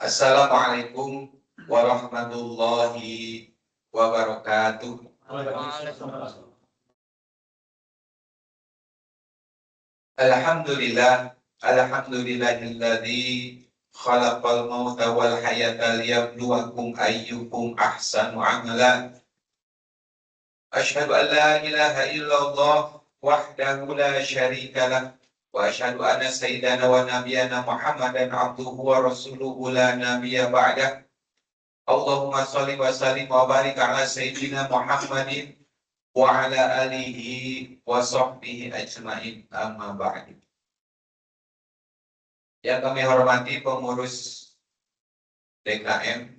Assalamualaikum warahmatullahi wabarakatuh. Alhamdulillah, alhamdulillahilladzi khalaqal mauta wal hayata liyabluwakum ayyukum ahsanu amala. Asyhadu an la ilaha illallah wahdahu la syarika lah wa asyhadu anna sayyidana wa nabiyyana Muhammadan abduhu wa rasuluhu la nabiyya ba'dah. Allahumma shalli wa sallim wa barik ala sayyidina Muhammadin wa ala alihi wa sahbihi ajmain, amma ba'du. Yang kami hormati pengurus DKM,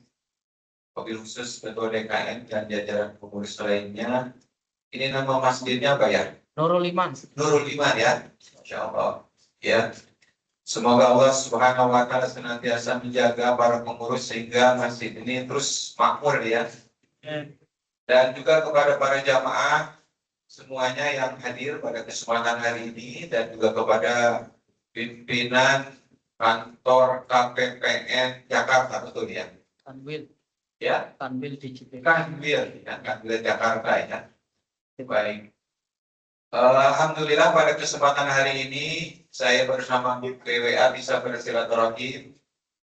wabil khusus Ketua DKM dan jajaran pengurus lainnya. Ini nama masjidnya apa ya? Nurul Iman. Nurul Iman ya, Insya Allah. Ya, semoga Allah Subhanahu Wa Taala senantiasa menjaga para pengurus sehingga masjid ini terus makmur ya. Dan juga kepada para jamaah semuanya yang hadir pada kesempatan hari ini dan juga kepada pimpinan kantor KPPN Jakarta, betul ya? Kanwil. Ya, Kanwil di Cipete. Kanwil Jakarta ya. Baik. Alhamdulillah pada kesempatan hari ini saya bersama PWA bisa bersilaturahim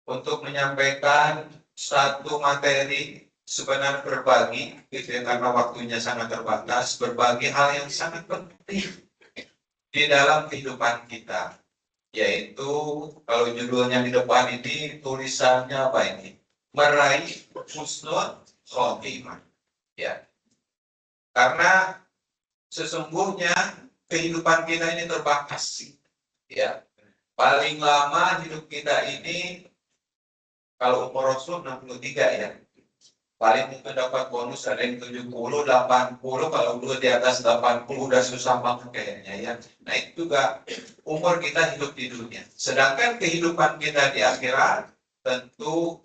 untuk menyampaikan satu materi sebenarnya berbagi, gitu ya, karena waktunya sangat terbatas, berbagi hal yang sangat penting di dalam kehidupan kita, yaitu kalau judulnya di depan ini tulisannya apa ini? Meraih husnul khotimah. Ya, karena sesungguhnya kehidupan kita ini terbatas, ya. Paling lama hidup kita ini kalau umur Rasul 63 ya. Paling mungkin dapat bonus ada yang 70, 80, kalau dulu di atas 80 udah susah banget kayaknya ya. Nah itu juga umur kita hidup di dunia. Sedangkan kehidupan kita di akhirat tentu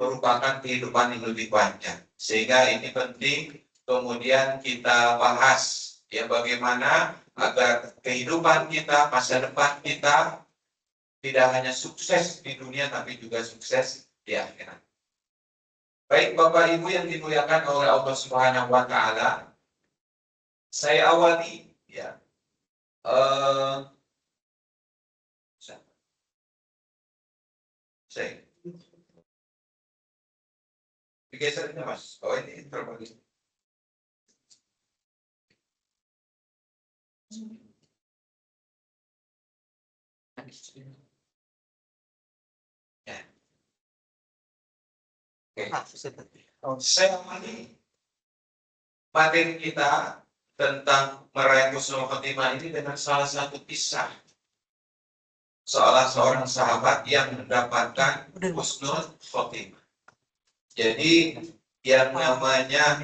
merupakan kehidupan yang lebih panjang. Sehingga ini penting kemudian kita bahas ya bagaimana agar kehidupan kita, masa depan kita tidak hanya sukses di dunia tapi juga sukses di akhirat. Baik Bapak Ibu yang dimuliakan oleh Allah Subhanahu Wa Taala, saya awali ya. Saya digesernya Mas. Oh ini terbagi. Ya. Oke. Saya awali materi kita tentang meraih husnul khotimah ini dengan salah satu kisah seorang sahabat yang mendapatkan husnul khotimah. Jadi yang namanya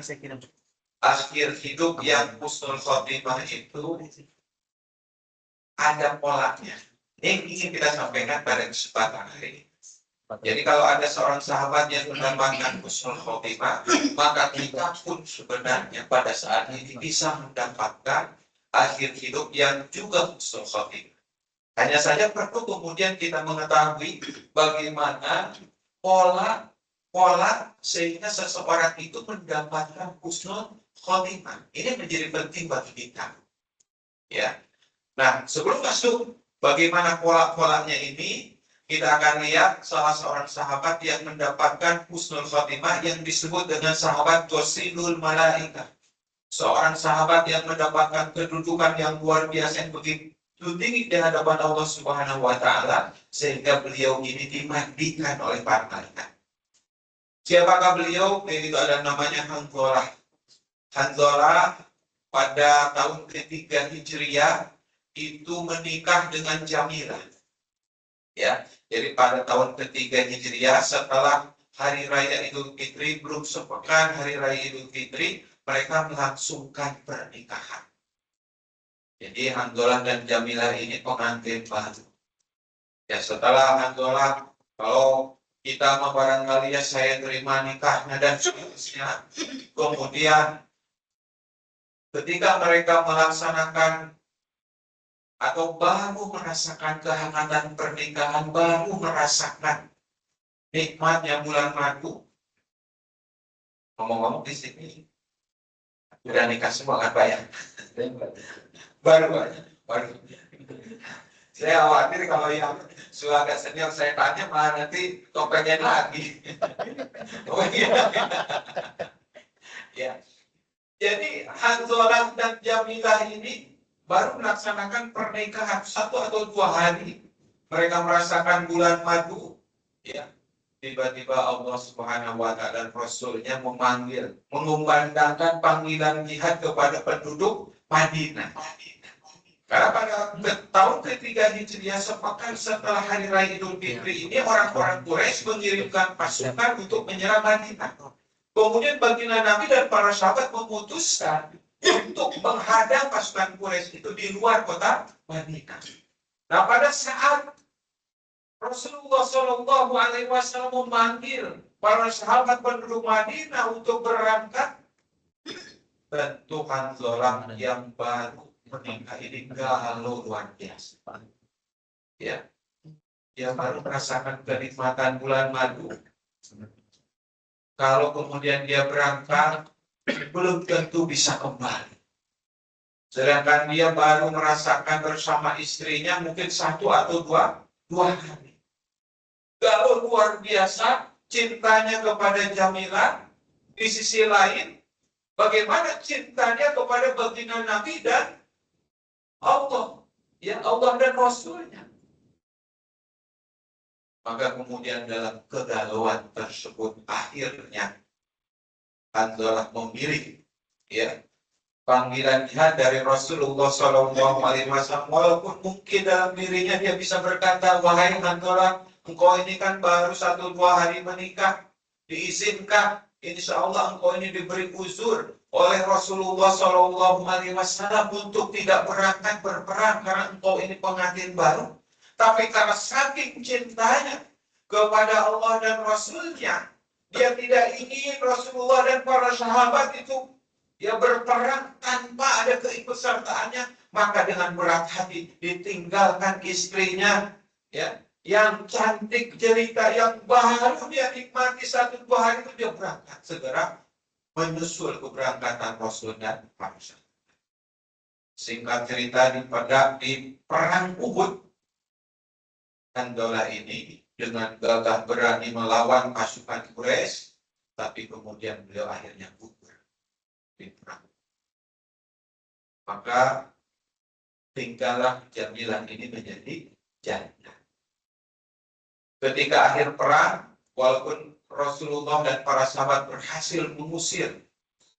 akhir hidup yang husnul khotimah itu ada polanya. Ini ingin kita sampaikan pada kesempatan hari ini. Jadi kalau ada seorang sahabat yang mendapatkan husnul khotimah, maka kita pun sebenarnya pada saat ini bisa mendapatkan akhir hidup yang juga husnul khotimah. Hanya saja perlu kemudian kita mengetahui bagaimana pola sehingga seseorang itu mendapatkan husnul khotimah. Ini menjadi penting bagi kita. Ya. Nah, sebelum masuk bagaimana pola-polanya ini, kita akan lihat salah seorang sahabat yang mendapatkan husnul khotimah yang disebut dengan sahabat Wasilul Malaika. Seorang sahabat yang mendapatkan kedudukan yang luar biasa yang begitu tinggi di hadapan Allah Subhanahu Wa Taala sehingga beliau ini dimandikan oleh para malaikat. Siapakah beliau? Yaitu ada namanya Hanzalah. Hanzalah pada tahun ketiga Hijriah itu menikah dengan Jamilah. Ya, jadi pada tahun ketiga Hijriah setelah Hari Raya Idul Fitri, belum sepekan Hari Raya Idul Fitri, mereka melangsungkan pernikahan. Jadi Hanzalah dan Jamilah ini pengantin baru. Ya, setelah Hanzalah, kalau kita barangkali ya saya terima nikahnya dan seterusnya. Kemudian ketika mereka melaksanakan atau baru merasakan kehangatan pernikahan, baru merasakan nikmatnya bulan madu. Ngomong-ngomong di sini udah nikah semua kan Pak ya? Baru. Saya khawatir kalau yang sudah agak senior saya tanya malah nanti topengnya lagi. Oh iya. Ya. Jadi Hanzalah dan Jamilah ini baru melaksanakan pernikahan 1 atau 2 hari. Mereka merasakan bulan madu. Ya. Tiba-tiba Allah Subhanahu wa Ta'ala dan Rasulnya memanggil, mengumandangkan panggilan jihad kepada penduduk Madinah. Karena pada tahun ketiga Hijriah, sepekan setelah Hari Raya Idul Fitri ini, orang-orang Quraisy mengirimkan pasukan untuk menyerang Madinah. Kemudian baginda Nabi dan para sahabat memutuskan untuk menghadang pasukan Quraisy itu di luar kota Madinah. Nah, pada saat Rasulullah Shallallahu Alaihi Wasallam memanggil para sahabat penduduk Madinah untuk berangkat, tentu Hanzalah yang baru menikah ini galau luar biasa. Ya, dia baru merasakan kenikmatan bulan madu. Kalau kemudian dia berangkat, belum tentu bisa kembali. Sedangkan dia baru merasakan bersama istrinya mungkin 1 atau 2 hari. Galau luar biasa cintanya kepada Jamilah. Di sisi lain, bagaimana cintanya kepada baginda Nabi dan Allah, ya Allah dan Rasulnya. Maka kemudian dalam kegalauan tersebut akhirnya Hanzalah memilih, ya, panggilan jihad dari Rasulullah Shallallahu Alaihi Wasallam. Walaupun mungkin dalam dirinya dia bisa berkata, wahai Hanzalah, engkau ini kan baru 1-2 hari menikah, diizinkan, insya Allah engkau ini diberi uzur oleh Rasulullah Shallallahu Alaihi Wasallam untuk tidak berangkat berperang karena engkau ini pengantin baru. Tapi karena saking cintanya kepada Allah dan Rasulnya, dia tidak ingin Rasulullah dan para sahabat itu ya berperang tanpa ada keikutsertaannya. Maka dengan berat hati ditinggalkan istrinya, ya, yang cantik jelita, yang baru dia nikmati 1-2 hari itu, dia berangkat segera menyusul keberangkatan Rasul dan para sahabat. Singkat cerita, di perang Uhud, Hanzalah ini dengan gagah berani melawan pasukan Quraisy, tapi kemudian beliau akhirnya gugur di perang. Maka tinggallah Jamilah ini menjadi janda. Ketika akhir perang, walaupun Rasulullah dan para sahabat berhasil mengusir,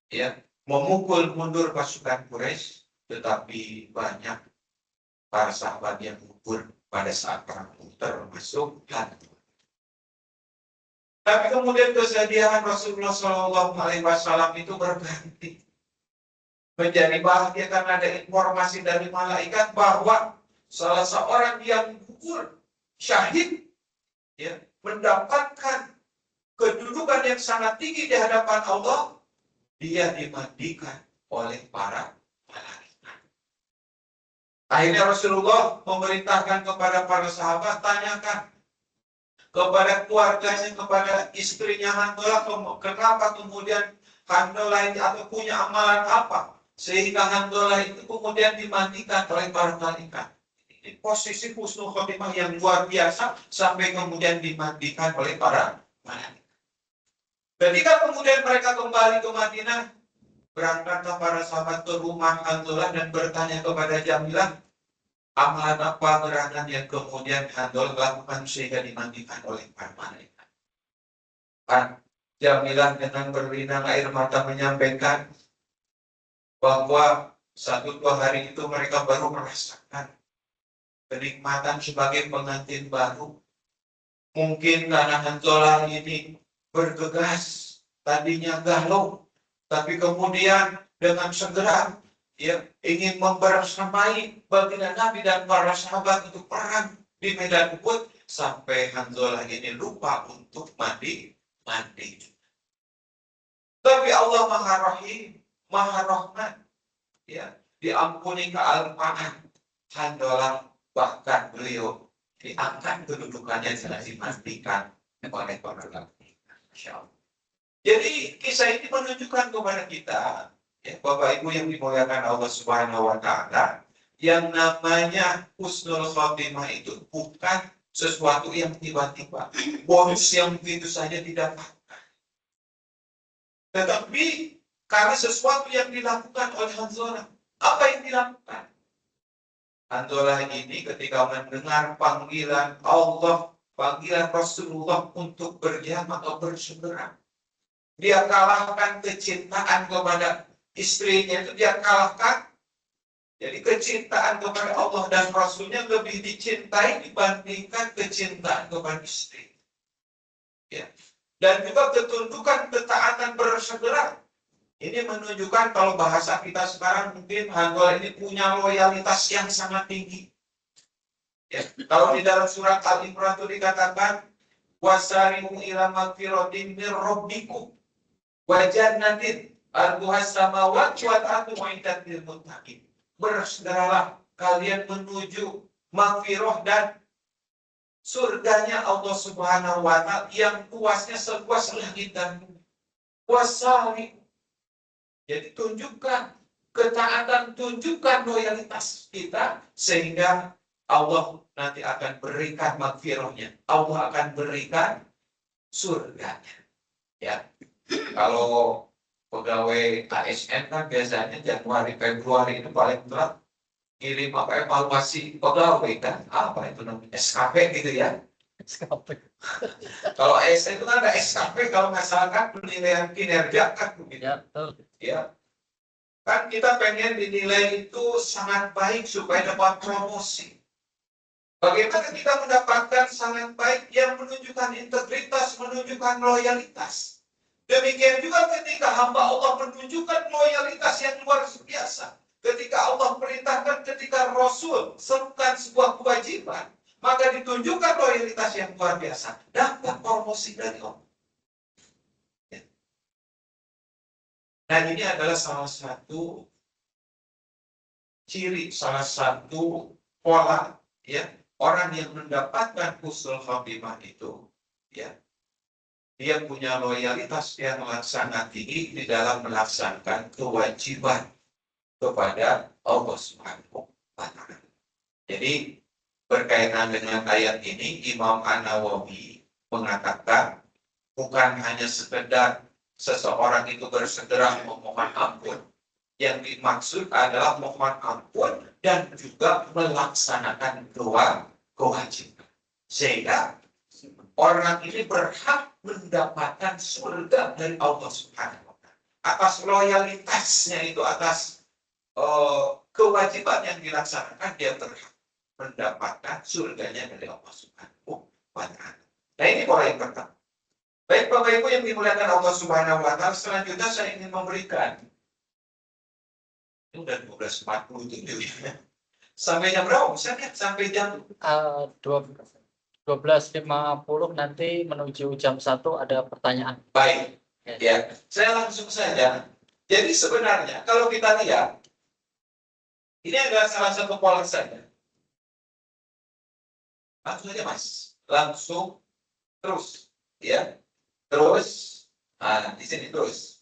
ya, memukul mundur pasukan Quraisy, tetapi banyak para sahabat yang gugur pada saat perang, termasuk Hanzalah. Tapi kemudian kesedihan Rasulullah Shallallahu Alaihi Wasallam itu berganti menjadi bahagia karena ada informasi dari malaikat bahwa salah seorang yang gugur syahid, ya, mendapatkan kedudukan yang sangat tinggi di hadapan Allah. Dia dimandikan oleh para malaikat. Akhirnya Rasulullah memerintahkan kepada para sahabat, tanyakan kepada keluarganya, kepada istrinya Hanzalah, kenapa kemudian Hanzalah ini atau punya amalan apa sehingga Hanzalah itu kemudian dimandikan oleh para malaikat. Ini posisi husnul khotimah yang luar biasa sampai kemudian dimandikan oleh para malaikat. Ketika kemudian mereka kembali ke Madinah, berangkatlah para sahabat ke rumah Hanzalah dan bertanya kepada Jamilah, amalan apa gerangan yang kemudian Hanzalah lakukan sehingga dimandikan oleh para malaikat. Jamilah dengan berlinang air mata menyampaikan bahwa 1-2 hari itu mereka baru merasakan kenikmatan sebagai pengantin baru. Mungkin karena Hanzalah ini bergegas, tadinya galau, tapi kemudian dengan segera, ya, ingin membersamai baginda Nabi dan para sahabat untuk perang di medan Uhud, sampai Hanzalah ini lupa untuk mandi. Tapi Allah Maha Rahim, Maha Rahman, ya, diampuni kealpaan Hanzalah, bahkan beliau diangkat kedudukannya jelas dipastikan oleh para nabi. Masya Allah. Jadi kisah ini menunjukkan kepada kita, ya, Bapak Ibu yang dimuliakan Allah Subhanahu wa Ta'ala, yang namanya husnul khotimah itu bukan sesuatu yang tiba-tiba, bonus yang begitu saja didapat. Tetapi karena sesuatu yang dilakukan oleh Hanzalah. Apa yang dilakukan? Hanzalah ini ketika mendengar panggilan Allah, panggilan Rasulullah untuk berjihad atau berseberang, dia kalahkan kecintaan kepada istrinya, itu dia kalahkan. Jadi kecintaan kepada Allah dan Rasulnya lebih dicintai dibandingkan kecintaan kepada istri. Ya. Dan juga ketundukan ketaatan berseberang. Ini menunjukkan kalau bahasa kita sekarang mungkin Hanzalah ini punya loyalitas yang sangat tinggi. Ya. Kalau di dalam surat Al-Imran itu dikatakan wasari'u ila magfiratin min rabbikum wa jannatin arduhas samawati wal ardu uiddat lil muttaqin. Bersegeralah kalian menuju magfirah dan surganya Allah Subhanahu wa Ta'ala yang luasnya seluas langit dan bumi. Wasari. Jadi tunjukkan ketaatan, tunjukkan loyalitas kita sehingga Allah nanti akan berikan magfirahnya. Allah akan berikan surganya. Ya. Kalau pegawai ASN kan biasanya Januari Februari itu paling telat kirim apa evaluasi pegawai kan, apa itu namanya SKP gitu ya. SKP. Kalau ASN itu kan ada SKP kalau nggak salah kan penilaian kinerja kan begitu. Ya, ya. Kan kita pengen dinilai itu sangat baik supaya dapat promosi. Bagaimana kita mendapatkan sangat baik yang menunjukkan integritas, menunjukkan loyalitas. Demikian juga ketika hamba Allah menunjukkan loyalitas yang luar biasa. Ketika Allah perintahkan, ketika Rasul serukan sebuah kewajiban, maka ditunjukkan loyalitas yang luar biasa. Dapat promosi dari Allah. Dan ini adalah salah satu ciri, salah satu pola, ya, orang yang mendapatkan husnul khotimah itu, ya, dia punya loyalitas yang sangat tinggi di dalam melaksanakan kewajiban kepada Allah Subhanahu wa Ta'ala. Jadi berkaitan dengan ayat ini, Imam An-Nawawi mengatakan bukan hanya sekedar seseorang itu bersegera memohon ampun, yang dimaksud adalah mohon ampun dan juga melaksanakan kewajiban. Sehingga orang ini berhak mendapatkan surga dari Allah Subhanahu wa Ta'ala. Atas loyalitasnya itu, atas kewajiban yang dilaksanakan, dia berhak mendapatkan surganya dari Allah Subhanahu wa Ta'ala. Nah, ini pola yang pertama. Baik Bapak Ibu yang dimuliakan Allah Subhanahu wa Ta'ala, selanjutnya saya ingin memberikan, ini udah 12.47 ya. Sampai jam berapa? Bisa lihat sampai jam 12.50 nanti menuju jam 1 ada pertanyaan. Baik, ya. Saya langsung saja. Jadi sebenarnya kalau kita lihat, ini adalah salah satu pola saja. Langsung saja Mas, langsung terus, ya, terus. Nah, di sini terus.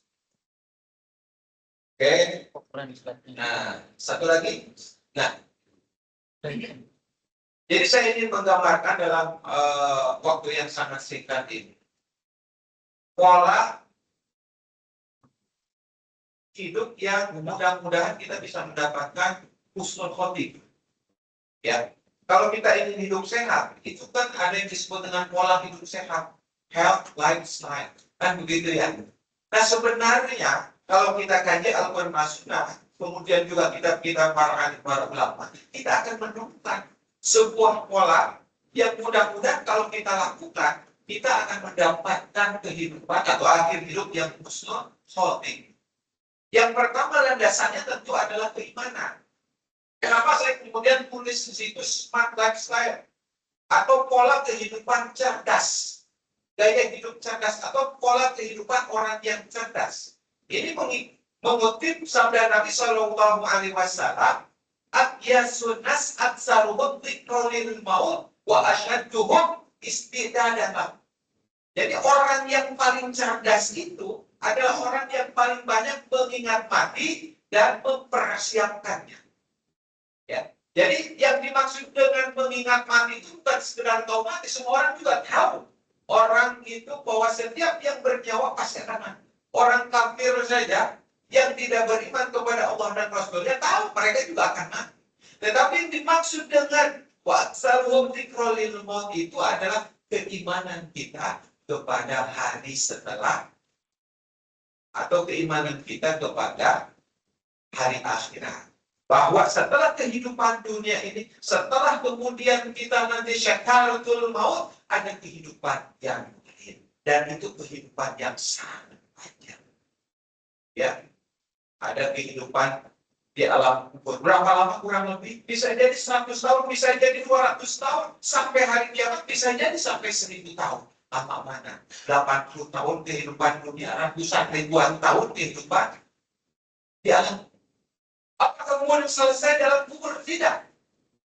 Oke. Nah, satu lagi. Nah. Jadi saya ingin menggambarkan dalam waktu yang sangat singkat ini pola hidup yang mudah-mudahan kita bisa mendapatkan husnul khotimah. Ya, kalau kita ingin hidup sehat, itu kan ada yang disebut dengan pola hidup sehat, health lifestyle, kan begitu ya. Nah sebenarnya kalau kita kaji Al-Quran Sunnah, kemudian juga kita para ulama, kita akan menemukan sebuah pola yang mudah-mudahan kalau kita lakukan, kita akan mendapatkan kehidupan atau akhir hidup yang husnul khotimah. Yang pertama landasannya tentu adalah keimanan. Kenapa saya kemudian tulis di situ smart lifestyle atau pola kehidupan cerdas, gaya hidup cerdas atau pola kehidupan orang yang cerdas. Ini mengutip sabda Nabi Shallallahu Alaihi Wasallam, "Atyasun nas atsaruhum dzikrul maut wa asyadduhum istidadan." Jadi orang yang paling cerdas itu adalah orang yang paling banyak mengingat mati dan mempersiapkannya. Ya. Jadi yang dimaksud dengan mengingat mati itu bukan sekedar tahu mati, semua orang juga tahu. Orang itu bahwa setiap yang bernyawa pasti akan mati. Orang kafir saja yang tidak beriman kepada Allah dan Rasulnya tahu mereka juga akan mati. Tetapi yang dimaksud dengan wa'tsaruhum dzikrolil maut itu adalah keimanan kita kepada hari setelah atau keimanan kita kepada hari akhirat. Bahwa setelah kehidupan dunia ini, setelah kemudian kita nanti syakaratul maut, ada kehidupan yang lain. Dan itu kehidupan yang sangat panjang. Ya, ada kehidupan di alam kubur. Berapa lama kurang lebih? Bisa jadi 100 tahun, bisa jadi 200 tahun. Sampai hari kiamat bisa jadi sampai 1000 tahun. Lama mana? 80 tahun kehidupan dunia, ratusan ribuan tahun kehidupan di alam. Apakah kemudian selesai dalam kubur? Tidak.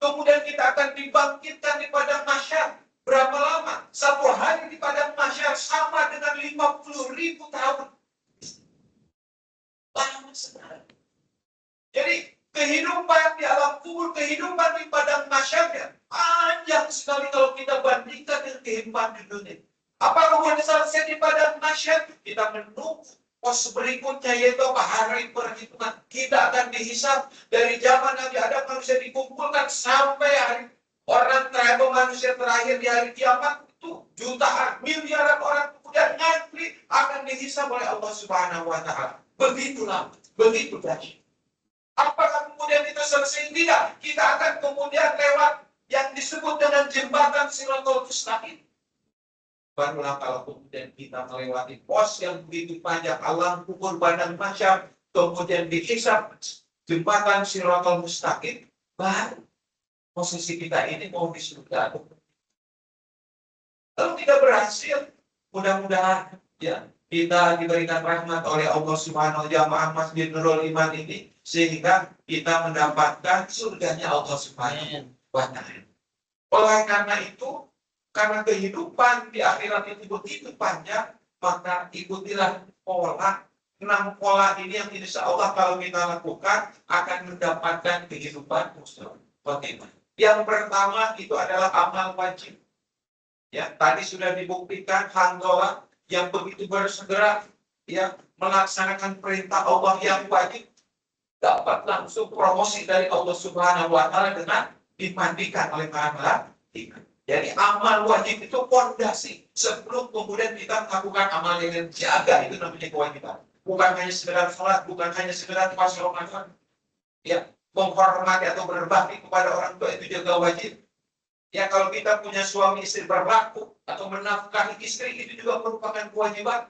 Kemudian kita akan dibangkitkan di padang mahsyar. Berapa lama? 1 hari di padang mahsyar sama dengan 50.000 tahun. Lama sekali. Jadi kehidupan di alam kubur, kehidupan di padang mahsyar panjang sekali kalau kita bandingkan dengan kehidupan di dunia. Apa kemudian selesai di padang mahsyar? Kita menunggu pos berikutnya, yaitu hari perhitungan. Kita akan dihisab dari zaman Nabi Adam manusia dikumpulkan sampai hari orang terakhir, manusia terakhir di hari kiamat itu jutaan, miliaran orang kemudian ngantri akan dihisab oleh Allah Subhanahu wa taala. Begitu lama, begitu dahsyat. Apakah kemudian kita selesai? Tidak. Kita akan kemudian lewat yang disebut dengan jembatan Shiratal Mustaqim. Barulah kalau kemudian kita melewati pos yang begitu panjang, alam kubur, padang mahsyar, kemudian dihisab jembatan Shiratal Mustaqim, baru posisi kita ini mau di surga. Kalau tidak berhasil, mudah-mudahan ya kita diberikan rahmat oleh Allah Subhanahu wa taala, jamaah Masjid Nurul Iman ini, sehingga kita mendapatkan surganya Allah Subhanahu wa taala. Oleh karena itu, karena kehidupan di akhirat itu begitu panjang, maka ikutilah pola 6 pola ini yang insya Allah kalau kita lakukan akan mendapatkan kehidupan husnul khotimah. Yang pertama itu adalah amal wajib. Ya, tadi sudah dibuktikan Handolah yang begitu bersegera ya melaksanakan perintah Allah yang wajib dapat langsung promosi dari Allah Subhanahu wa taala dengan dimandikan oleh para malaikat. Jadi amal wajib itu fondasi sebelum kemudian kita melakukan amal yang jaga, itu namanya kewajiban. Bukan hanya sekedar sholat, bukan hanya sekedar puasa Ramadan. Ya, menghormati atau berbakti kepada orang tua itu juga wajib. Ya, kalau kita punya suami istri berbakti atau menafkahi istri itu juga merupakan kewajiban.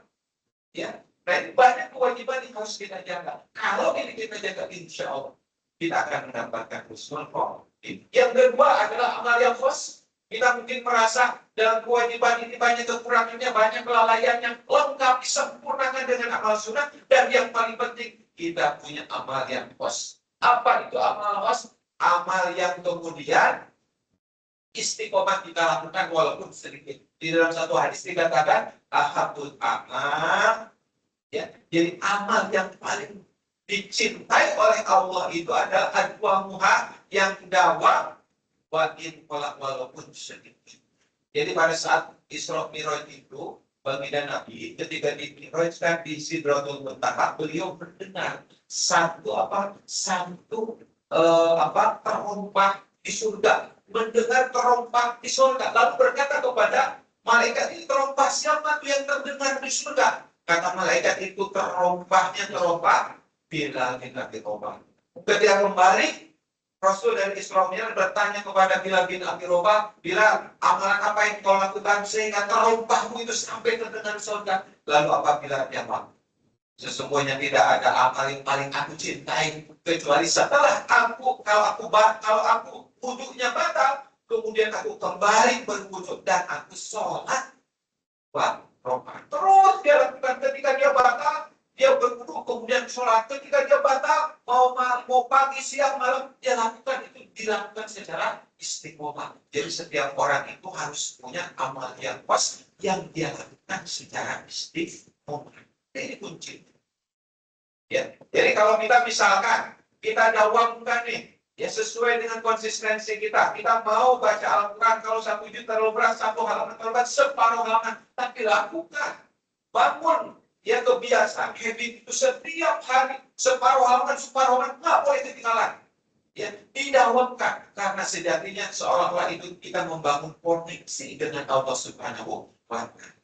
Ya, nah ini banyak kewajiban yang harus kita jaga. Kalau ini kita jaga, insya Allah kita akan mendapatkan husnul khotimah. Yang kedua adalah amal yang khas. Kita mungkin merasa dalam kewajiban ini banyak kekurangannya, banyak kelalaian yang lengkap disempurnakan dengan amal sunnah. Dan yang paling penting, kita punya amal yang khas. Apa itu amal khas? Amal yang kemudian istiqomah kita lakukan walaupun sedikit. Di dalam satu hadis dikatakan, ahabul amal. Ya, jadi amal yang paling dicintai oleh Allah itu adalah adwamuha, yang dawam wa'in kolak walaupun sedikit. Jadi pada saat Isra Mi'raj itu, baginda Nabi ketika di-mi'rajkan di Sidratul Muntaha, beliau mendengar satu terompah di surga, mendengar terompah di surga, lalu berkata kepada malaikat, ini terompah siapa tuh yang terdengar di surga? Kata malaikat itu terompahnya terompah Bilal bin Abi Rabah. Ketika kembali, Rasul dari Isra Mi'raj bertanya kepada Bilal bin Abi Rabah, Bilal, amalan apa yang kau lakukan sehingga terompahmu itu sampai terdengar surga? Lalu apa Bilal jawab? Sesungguhnya tidak ada amal yang paling aku cintai kecuali setelah kalau aku wudhunya batal, kemudian aku kembali berwudhu dan aku sholat rakaat. Terus dia lakukan ketika dia batal, dia berwudu kemudian sholat, ketika dia batal mau pagi siang malam dia lakukan, itu dilakukan secara istiqomah. Jadi setiap orang itu harus punya amal yang pas yang dia lakukan secara istiqomah. Ini kunci. Ya, jadi kalau kita misalkan kita dawamkan nih, ya sesuai dengan konsistensi kita. Kita mau baca Al-Quran kalau 1 juz terlalu berat, 1 halaman terlalu berat, separuh halaman, tapi lakukan. Bangun ya kebiasaan habit itu setiap hari separuh halaman, nggak boleh ketinggalan. Ya, didawamkan karena sejatinya seolah-olah itu kita membangun koneksi dengan Allah Subhanahu wa Ta'ala.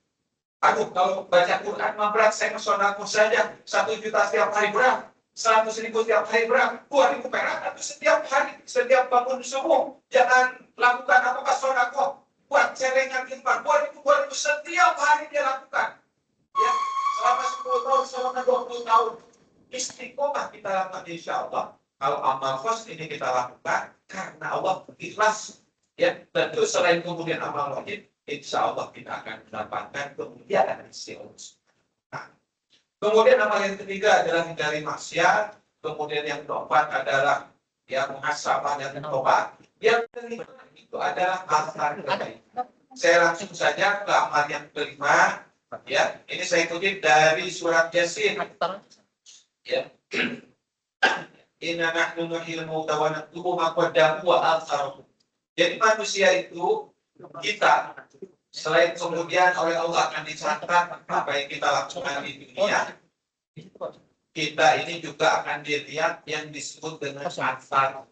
Aduh, kalau baca Quran mah berat, saya kesodako saja 1 juta setiap hari berat, 100.000 setiap hari berat, 2.000 perak atau setiap hari, setiap bangun subuh. Jangan lakukan apa-apa sodako, buat celengan iman, 2.000 setiap hari dia lakukan. Ya, selama 10 tahun, selama 20 tahun, istiqomah kita lakukan insya Allah. Kalau amal khos ini kita lakukan karena Allah ikhlas. Ya, tentu selain kemudian amal wajib, insya Allah kita akan mendapatkan kemuliaan di sisi Allah. Nah, kemudian amal yang ketiga adalah hindari maksiat. Kemudian yang keempat adalah ya muhasabah dan tobat. Yang kelima itu adalah asar kebaikan. Saya langsung saja ke amal yang kelima. Ya, ini saya kutip dari surat Yasin. Ya. Inna nahnu nuhyil mauta wa naktubu ma qaddamu wa atharuhum. Jadi manusia itu kita selain kemudian oleh Allah akan dicatat apa yang kita lakukan di dunia, kita ini juga akan dilihat yang disebut dengan asar.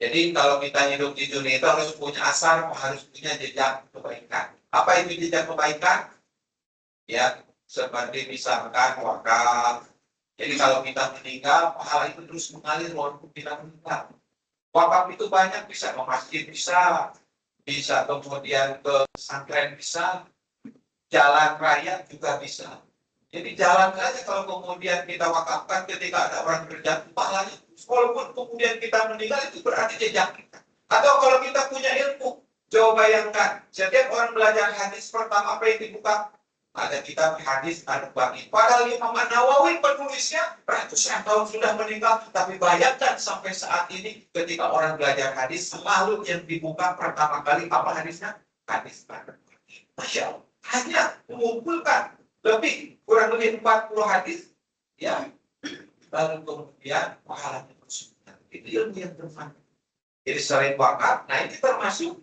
Jadi kalau kita hidup di dunia itu harus punya asar, harus punya jejak kebaikan. Apa itu jejak kebaikan? Ya, seperti misalkan wakaf. Jadi kalau kita meninggal, pahala itu terus mengalir walaupun kita meninggal. Wakaf itu banyak, bisa ke masjid, bisa kemudian ke pesantren, bisa jalan raya juga bisa. Jadi jalan saja kalau kemudian kita wakafkan ketika ada orang kerja, pahalanya walaupun kemudian kita meninggal itu berarti jejak kita. Atau kalau kita punya ilmu, coba bayangkan, setiap orang belajar hadis pertama apa yang dibuka? Ada kitab hadis Al-Baqi. Padahal Imam Nawawi penulisnya ratusan tahun sudah meninggal, tapi bayangkan sampai saat ini ketika orang belajar hadis, selalu yang dibuka pertama kali apa hadisnya? Hadis Al-Baqi. Masya Allah, hanya mengumpulkan kurang lebih 40 hadis, ya, lalu kemudian pahalanya tersebut. Itu ilmu yang bermanfaat. Jadi selain wakaf, nah ini termasuk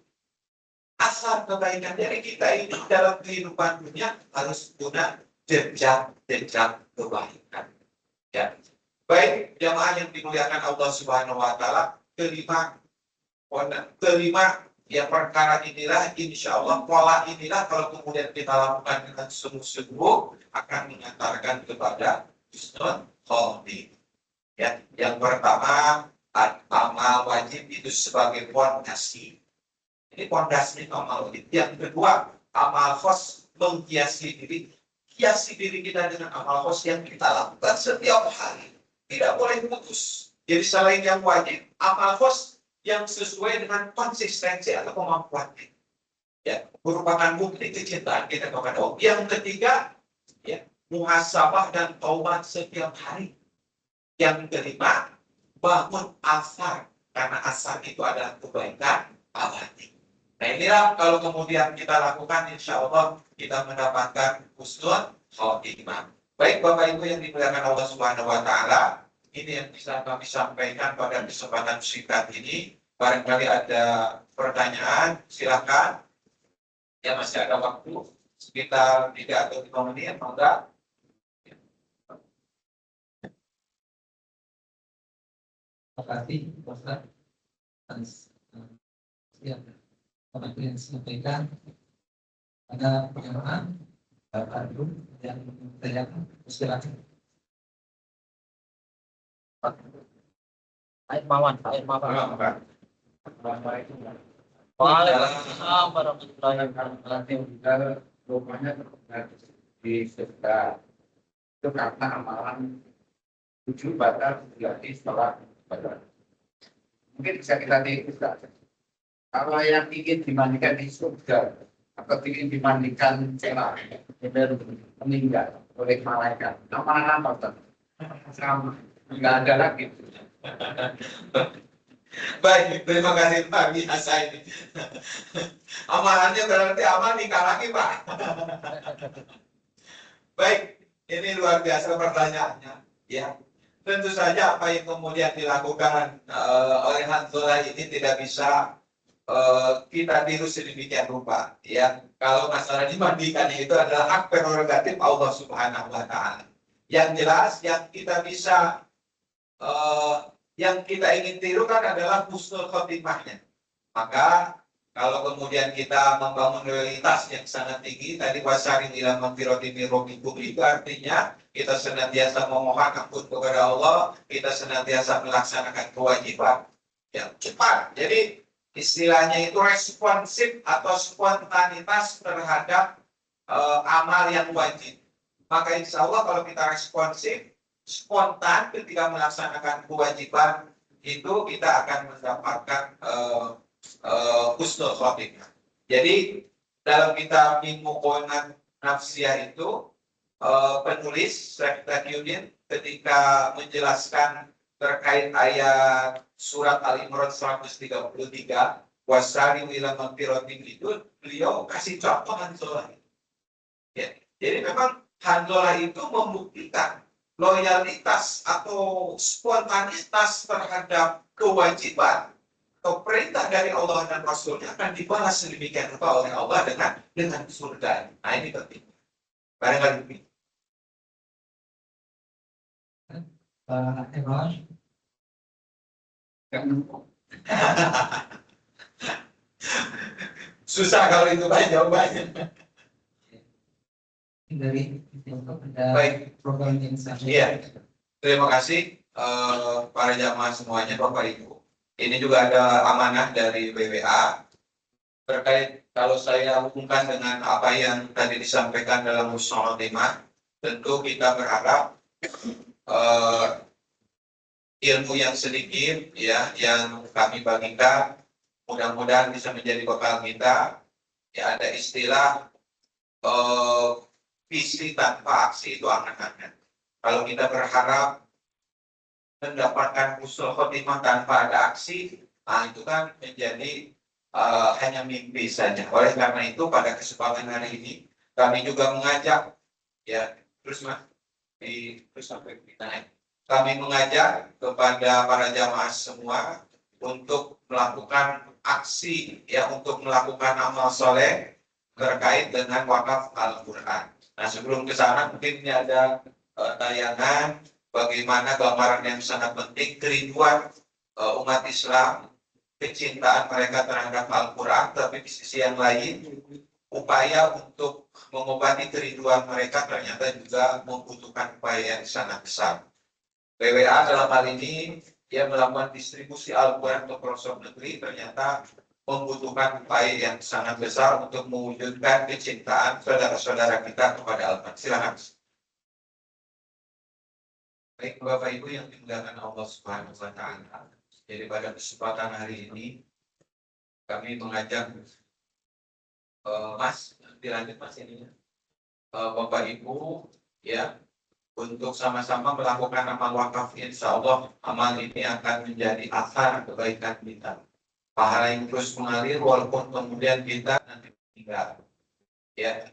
asal kebaikan. Jadi kita ini dalam kehidupan dunia harus punya jejak kebaikan. Ya. Baik jamaah yang dimuliakan Allah Subhanahu wa Ta'ala, kelima ya perkara inilah insya Allah, pola inilah kalau kemudian kita lakukan dengan sungguh-sungguh akan mengantarkan kepada husnul khotimah. Ya, yang pertama amal wajib itu sebagai fondasi. Ini fondasi amal wajib. Yang kedua, amal khos menghiasi diri. Hiasi diri kita dengan amal khos yang kita lakukan setiap hari. Tidak boleh putus. Jadi selain yang wajib, amal khos yang sesuai dengan konsistensi atau kemampuan kita. Ya, merupakan bukti kecintaan kita kepada Allah. Yang ketiga, ya, muhasabah dan taubat setiap hari. Yang kelima, bangun asar. Karena asar itu adalah kebaikan abadi. Nah inilah kalau kemudian kita lakukan, insya Allah kita mendapatkan husnul khotimah. Baik Bapak Ibu yang dimuliakan Allah Subhanahu wa Ta'ala, ini yang bisa kami sampaikan pada kesempatan singkat ini. Barangkali ada pertanyaan, silakan. Ya masih ada waktu sekitar 3 atau 5 menit, monggo. Terima kasih, Ustaz. Seperti yang disampaikan, ada pertanyaan Bapak Ibu yang bertanya, silakan. Air Mawan. Waalaikumsalam warahmatullahi wabarakatuh. Rumahnya di sekitar itu karena amalan 7 batal terjadi setelah batal. Mungkin bisa kita diskusikan. Kalau yang ingin dimandikan di surga atau ingin dimandikan celah meninggal, oleh malaikat. Amalan apa tuh? Sama, nggak ada lagi. Baik, terima kasih Pak biasa ini. Amalannya berarti amal nikah lagi Pak. Baik, ini luar biasa pertanyaannya. Ya, tentu saja apa yang kemudian dilakukan oleh Hanzalah ini tidak bisa kita tiru sedemikian rupa. Ya, kalau masalah dimandikan itu adalah hak prerogatif Allah Subhanahu Wa Taala. Yang jelas, yang kita bisa yang kita ingin tirukan adalah husnul khotimahnya. Maka kalau kemudian kita membangun loyalitas yang sangat tinggi, tadi wasari ila magfirati min rabbikum itu artinya kita senantiasa memohon ampun kepada Allah, kita senantiasa melaksanakan kewajiban yang cepat. Jadi istilahnya itu responsif atau spontanitas terhadap amal yang wajib. Maka insya Allah kalau kita responsif, spontan ketika melaksanakan kewajiban itu kita akan mendapatkan husnul khotimah. Jadi dalam kitab Muqaddimah Nafsiyah itu penulis Syekh Taqiyuddin ketika menjelaskan terkait ayat surat Al-Imran 133 wasari ila magfiratin itu beliau kasih contoh Hanzalah. Ya. Jadi memang Hanzalah itu membuktikan loyalitas atau spontanitas terhadap kewajiban atau perintah dari Allah dan Rasulnya akan dibalas sedemikian rupa oleh Allah dengan surga. Nah ini penting. Barangkali Pak Eron, susah kalau itu Pak jawabannya. dari untuk ada Baik. program yang sama. Iya. Terima kasih para jamaah semuanya, Bapak Ibu. Ini juga ada amanah dari BWA terkait kalau saya hubungkan dengan apa yang tadi disampaikan dalam husnul khotimah, tentu kita berharap ilmu yang sedikit ya yang kami bagikan mudah-mudahan bisa menjadi bekal kita. Ya ada istilah visi tanpa aksi itu angan-angan. Kalau kita berharap mendapatkan husnul khotimah tanpa ada aksi, nah itu kan menjadi hanya mimpi saja. Oleh karena itu pada kesempatan hari ini kami juga mengajak ya terus sampai naik. Kami mengajak kepada para jamaah semua untuk melakukan aksi ya untuk melakukan amal soleh terkait dengan wakaf Al-Quran. Nah sebelum ke sana mungkin ini ada tayangan bagaimana gambaran yang sangat penting kerinduan umat Islam, kecintaan mereka terhadap Al-Quran, tapi di sisi yang lain upaya untuk mengobati kerinduan mereka ternyata juga membutuhkan upaya yang sangat besar. BWA dalam hal ini dia melakukan distribusi Al-Quran untuk pelosok negeri ternyata membutuhkan upaya yang sangat besar untuk mewujudkan kecintaan saudara-saudara kita kepada Al-Quran. Silakan. Baik Bapak Ibu yang dimuliakan Allah Subhanahu Wa Taala. Jadi pada kesempatan hari ini kami mengajak Mas, dilanjut Mas ini Bapak Ibu ya untuk sama-sama melakukan amal wakaf. Insya Allah amal ini akan menjadi asar kebaikan kita. Pahala yang terus mengalir walaupun kemudian kita nanti meninggal. Ya.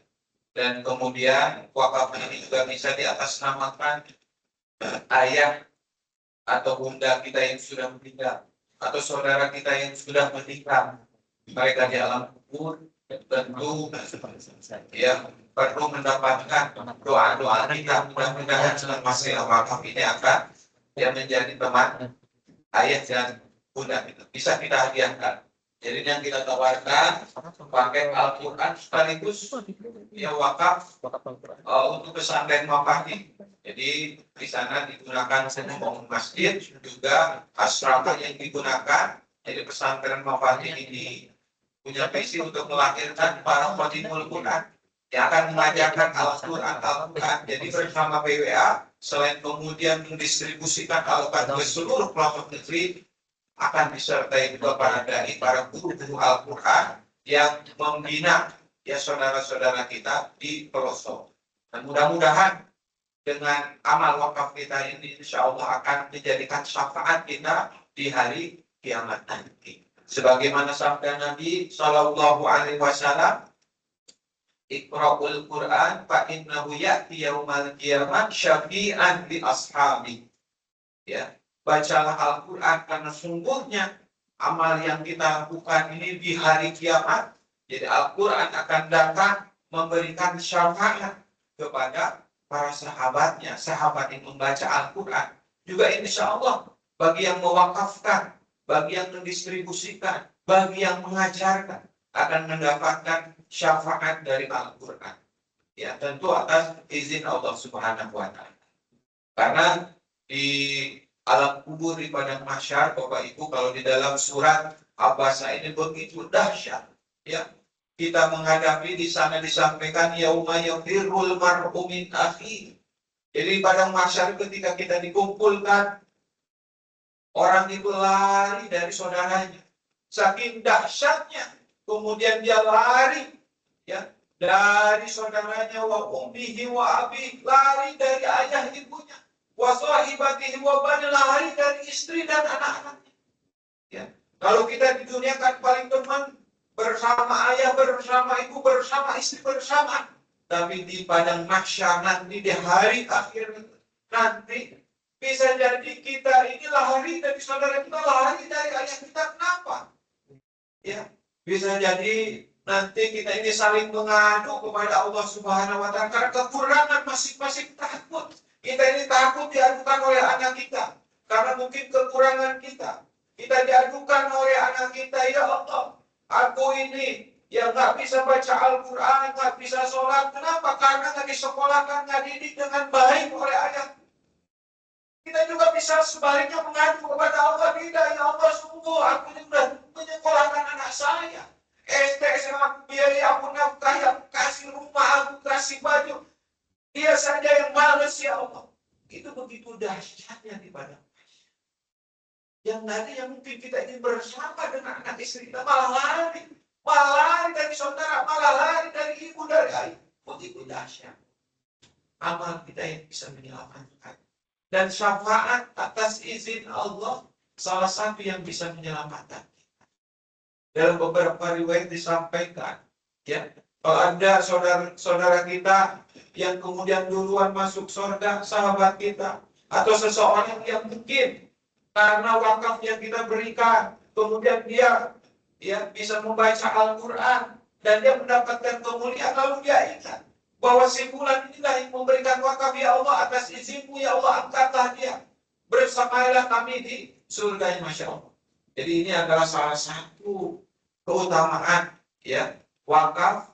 Dan kemudian wakaf ini juga bisa diatasnamakan ayah atau bunda kita yang sudah meninggal atau saudara kita yang sudah menikah. Mereka di alam kubur tentu ya perlu mendapatkan doa-doa kita. Mudah-mudahan dengan masalah wakaf ini akan ya menjadi teman ayah dan bunda kita. Bisa kita hadiahkan. Jadi yang kita tawarkan pakai Al-Quran sekaligus ya wakaf untuk pesantren Mafahdi. Jadi di sana digunakan untuk masjid juga asrama yang digunakan. Jadi pesantren Mafahdi ini punya visi untuk melahirkan para khotimul Quran yang akan mengajarkan Al-Quran. Jadi bersama BWA selain kemudian mendistribusikan Al-Quran ke seluruh pelosok negeri, akan disertai juga para dai, para guru-guru Al-Quran yang membina ya saudara-saudara kita di pelosok. Dan mudah-mudahan dengan amal wakaf kita ini, insya Allah akan menjadikan syafaat kita di hari kiamat nanti. Sebagaimana sabda Nabi Shallallahu Alaihi Wasallam, Iqra'ul Quran fa innahu ya'ti yaumal qiyamah syafi'an li ashabi. Ya, bacalah Al-Quran karena sungguhnya amal yang kita lakukan ini di hari kiamat. Jadi Al-Quran akan datang memberikan syafaat kepada para sahabatnya, sahabat yang membaca Al-Quran. Juga insya Allah bagi yang mewakafkan, bagi yang mendistribusikan, bagi yang mengajarkan akan mendapatkan syafaat dari Al-Quran. Ya, tentu atas izin Allah Subhanahu wa Ta'ala. Karena di alam kubur di padang mahsyar, Bapak Ibu, kalau di dalam surat Abasa ini begitu dahsyat. Ya, kita menghadapi di sana disampaikan yauma yafirrul mar'u min akhi. Jadi padang mahsyar ketika kita dikumpulkan, orang itu lari dari saudaranya. Saking dahsyatnya, kemudian dia lari, ya, dari saudaranya, wa ummihi wa abi, lari dari ayah ibunya, wa sahibatihi wa bani, lari dari istri dan anak-anaknya. Ya. Kalau kita di dunia kan paling teman, bersama ayah, bersama ibu, bersama istri, bersama. Tapi di padang mahsyar nanti, di hari akhir nanti, bisa jadi kita ini lari dari saudara kita, lari dari ayah kita. Kenapa? Ya, bisa jadi nanti kita ini saling mengadu kepada Allah Subhanahu wa Ta'ala karena kekurangan masing-masing. Takut kita ini takut diadukan oleh anak kita karena mungkin kekurangan kita. Kita diadukan oleh anak kita, ya Allah, aku ini yang nggak bisa baca Al-Quran, nggak bisa sholat. Kenapa? Karena nggak disekolahkan, nggak didik dengan baik oleh ayah. Kita juga bisa sebaliknya mengadu kepada Allah, tidak, ya Allah, sungguh aku sudah menyekolahkan anak saya. SD, SMA, aku biayai, aku nafkahi, aku kasih rumah, aku kasih baju. Dia saja yang males, ya Allah. Itu begitu dahsyatnya di padang mahsyar. Yang nanti yang mungkin kita ingin bersama dengan anak istri kita malah lari dari saudara, malah lari dari ibu, dari ayah. Begitu dahsyat. Amal kita yang bisa menyelamatkan. Dan syafaat atas izin Allah salah satu yang bisa menyelamatkan kita. Dalam beberapa riwayat disampaikan, ya, kalau ada saudara kita yang kemudian duluan masuk surga, sahabat kita, atau seseorang yang mungkin karena wakaf yang kita berikan, kemudian dia bisa membaca Al-Quran dan dia mendapatkan kemuliaan, lalu dia ingat bahwa si fulan inilah yang memberikan wakaf, ya Allah, atas izinmu, ya Allah, angkatlah dia. Bersamailah kami di surga, Masya Allah. Jadi ini adalah salah satu keutamaan, ya, wakaf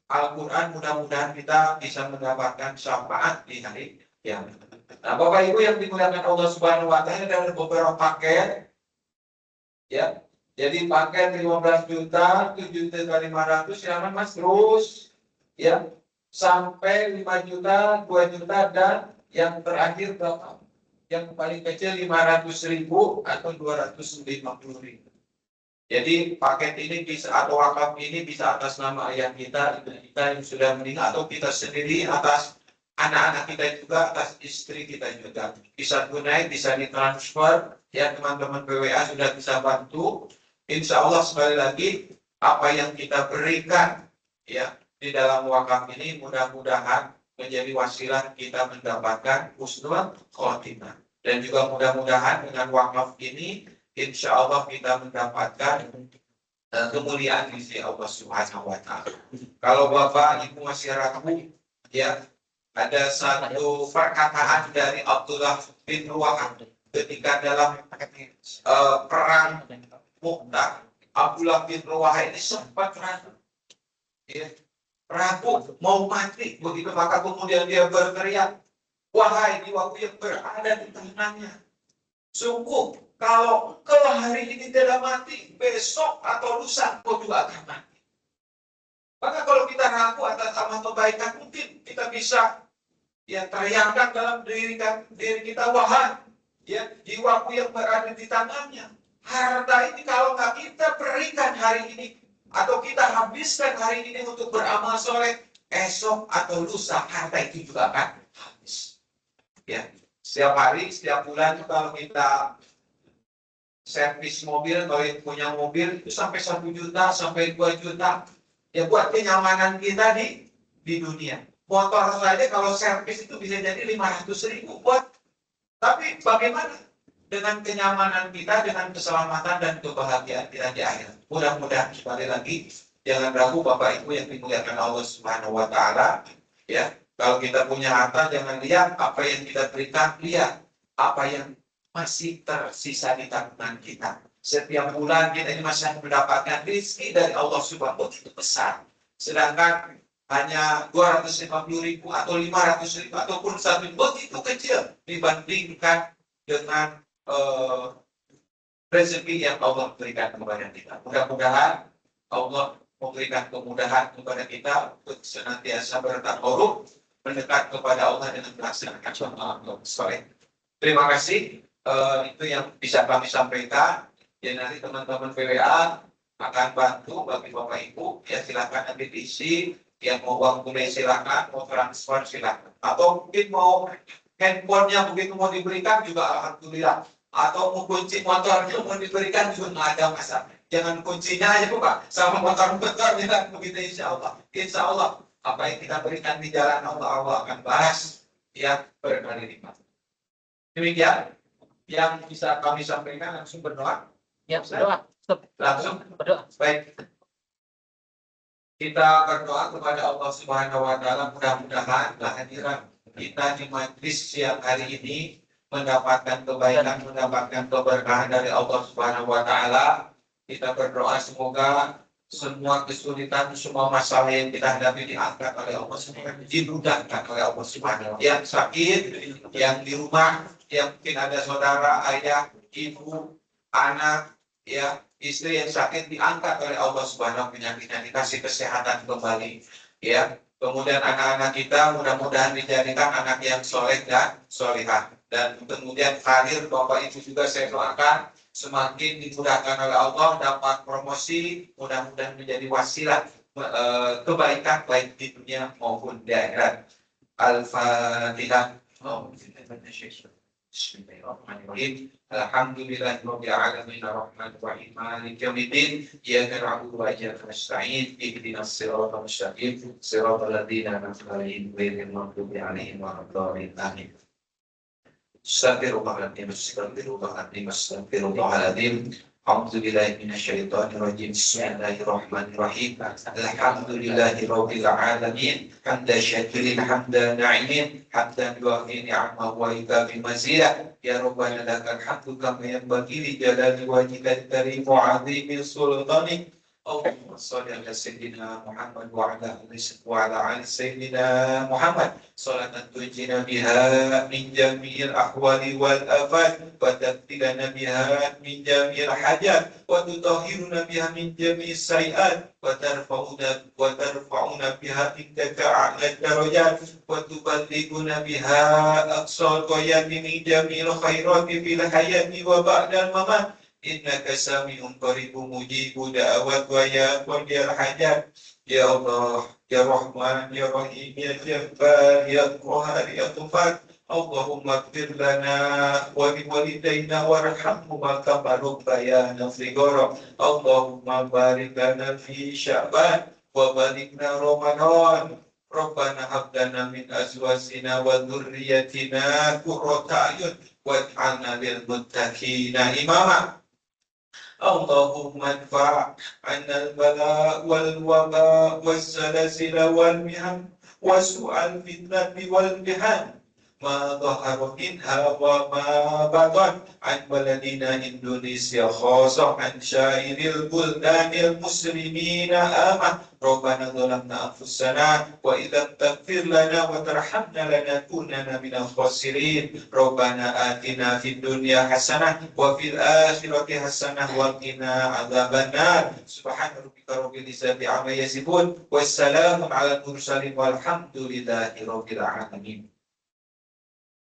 Al-Quran. Mudah-mudahan kita bisa mendapatkan syafaat di hari kiamat. Nah, Bapak Ibu yang dimuliakan Allah Subhanahu wa Ta'ala, ada beberapa paket, ya. Jadi paket 15 juta, 7.500.000, silakan Mas, terus, ya, sampai 5 juta, 2 juta, dan yang terakhir berapa? Yang paling kecil 500.000 atau 250.000. Jadi paket ini bisa, atau wakaf ini bisa atas nama ayah kita, ibu kita yang sudah meninggal, atau kita sendiri, atas anak-anak kita juga, atas istri kita juga. Bisa tunai, bisa ditransfer, ya, teman-teman PWA sudah bisa bantu. Insya Allah sekali lagi apa yang kita berikan, ya, di dalam wakaf ini mudah-mudahan menjadi wasilah kita mendapatkan husnul khotimah. Dan juga mudah-mudahan dengan wakaf ini insya Allah kita mendapatkan kemuliaan di sisi Allah Subhanahu wa Ta'ala. Kalau Bapak Ibu masih ragu, ya, ada satu perkataan dari Abdullah bin Ruwahah ketika dalam perang Mu'tah. Abdullah bin Ruwahah ini sempat ragu, ya, ragu mau mati. Begitu maka kemudian dia berteriak, wahai jiwaku yang berada di tangannya, sungguh kalau engkau hari ini tidak mati, besok atau lusa engkau juga akan mati. Maka kalau kita ragu atas amal kebaikan, mungkin kita bisa, ya, teriakkan dalam diri kita, wahai, ya, jiwaku yang berada di tangannya, harta ini kalau nggak kita berikan hari ini, atau kita habiskan hari ini untuk beramal soleh, esok atau lusa harta itu juga akan habis. Ya, setiap hari, setiap bulan kalau kita servis mobil, kalau yang punya mobil itu sampai 1 juta, sampai 2 juta. Ya buat kenyamanan kita di dunia. Motor saja kalau servis itu bisa jadi 500.000 buat. Tapi bagaimana dengan kenyamanan kita, dengan keselamatan dan kebahagiaan kita di akhirat? Mudah-mudahan sekali lagi jangan ragu Bapak Ibu yang dimuliakan Allah Subhanahu wa taala, ya. Kalau kita punya harta jangan lihat apa yang kita berikan, lihat apa yang masih tersisa di tabungan kita. Setiap bulan kita ini masih mendapatkan rezeki dari Allah Subhanahu wa taala itu besar. Sedangkan hanya 250.000 atau 500.000 ataupun 1 juta itu kecil dibandingkan dengan rezeki yang Allah berikan kepada kita. Mudah-mudahan Allah memberikan kemudahan kepada kita untuk senantiasa bertakarub, mendekat kepada Allah dengan melaksanakan sholat soleh. Terima kasih. Itu yang bisa kami sampaikan. Ya, nanti teman-teman PWA akan bantu bagi Bapak Ibu. Ya, silakan nanti diisi. Yang mau uang tunai silakan, mau transfer silakan. Atau mungkin mau handphonenya begitu mau diberikan juga alhamdulillah. Atau mau kunci motornya mau diberikan juga nggak ada masalah. Jangan kuncinya aja buka, sama motor-motor kita begitu insya Allah. Insya Allah apa yang kita berikan di jalan Allah, Allah akan balas ya berkali lipat. Demikian yang bisa kami sampaikan, langsung berdoa. Ya, berdoa. Stop. Langsung Berdoa. baik. Kita berdoa kepada Allah Subhanahu wa taala, mudah-mudahan kehadiran kita di majlis siang hari ini mendapatkan kebaikan, mendapatkan keberkahan dari Allah Subhanahu wa taala. Kita berdoa semoga semua kesulitan, semua masalah yang kita hadapi diangkat oleh Allah Subhanahu wa taala, dimudahkan oleh Allah Subhanahu wa taala. Yang sakit, yang di rumah, yang mungkin ada saudara, ayah, ibu, anak, ya, istri yang sakit diangkat oleh Allah Subhanahu wa taala, penyakitnya dikasih kesehatan kembali, ya. Kemudian anak-anak kita mudah-mudahan dijadikan anak yang soleh dan solehah. Dan kemudian karir Bapak Ibu juga saya doakan semakin dimudahkan oleh Allah, dapat promosi, mudah-mudahan menjadi wasilah kebaikan baik di dunia maupun di akhirat. Al-Fatihah. Bismillahirrahmanirrahim. Alhamdulillahirabbil alamin arrahmanir rahim maliki yaumiddin iyyaka na'budu wa iyyaka nasta'in ihdinas siratal mustaqim siratal ladzina an'amta 'alaihim ghairil maghdubi 'alaihim waladdallin amin. Astaghfirullahaladzim, astaghfirullahaladzim, astaghfirullahaladzim. A'udzubillahi minasyaitonirrajim. Bismillahirrahmanirrahim. Alhamdulillahirabbil alamin. Hamdan syakirin, hamdan na'imin, hamdan yuafi ni'amahu wa yukafi mazidah. Ya Rabbana lakal hamdu kama yanbaghi li jalali wajhikal karim wa 'azimi sultanik. Allahumma shalli ala sayyidina Muhammad wa ala ali sayyidina Muhammad salatan tunjina biha min jami'il ahwali wal afat wa tabtilana biha min jami'il hajat wa tutahhiruna biha min jami'is sayiat wa tarfa'una biha indaka a'la darajat wa tuballighuna biha aqsal ghayati min jami'il khairati fil hayati wa ba'dal mamat. Innaka sami'un qaribun mujibu da'awat wa ya qadiyal hajat. Ya Allah, ya Rahman, ya Rahim, ya Jabbar, ya Qahhar, ya Ghafar. Allahumma ighfir lana wa li walidayna warhamhuma kama rabbayana shighara. Allahumma barik lana fi Sya'ban wa balighna Ramadan. Rabbana hab lana min azwajina wa dhurriyyatina qurrata a'yun waj'alna lil muttaqina imama. Allahumma adfa' 'anna al-bala' wal-waba' was-salasila wal-mihan wa su'al fitnati wal-mihan ma dhahara minha wa ma batan an baladina Indonesia khasah an syairil buldanil muslimina amah. Rabbana dhalamna anfusana wa idza taghfir lana wa tarhamna lanakunanna minal khasirin. Rabbana atina fid dunya hasanah wa fil akhirati hasanah wa qina adzabannar. Subhana rabbika rabbil izzati amma yasifun wassalamun alal mursalin walhamdulillahi rabbil alamin.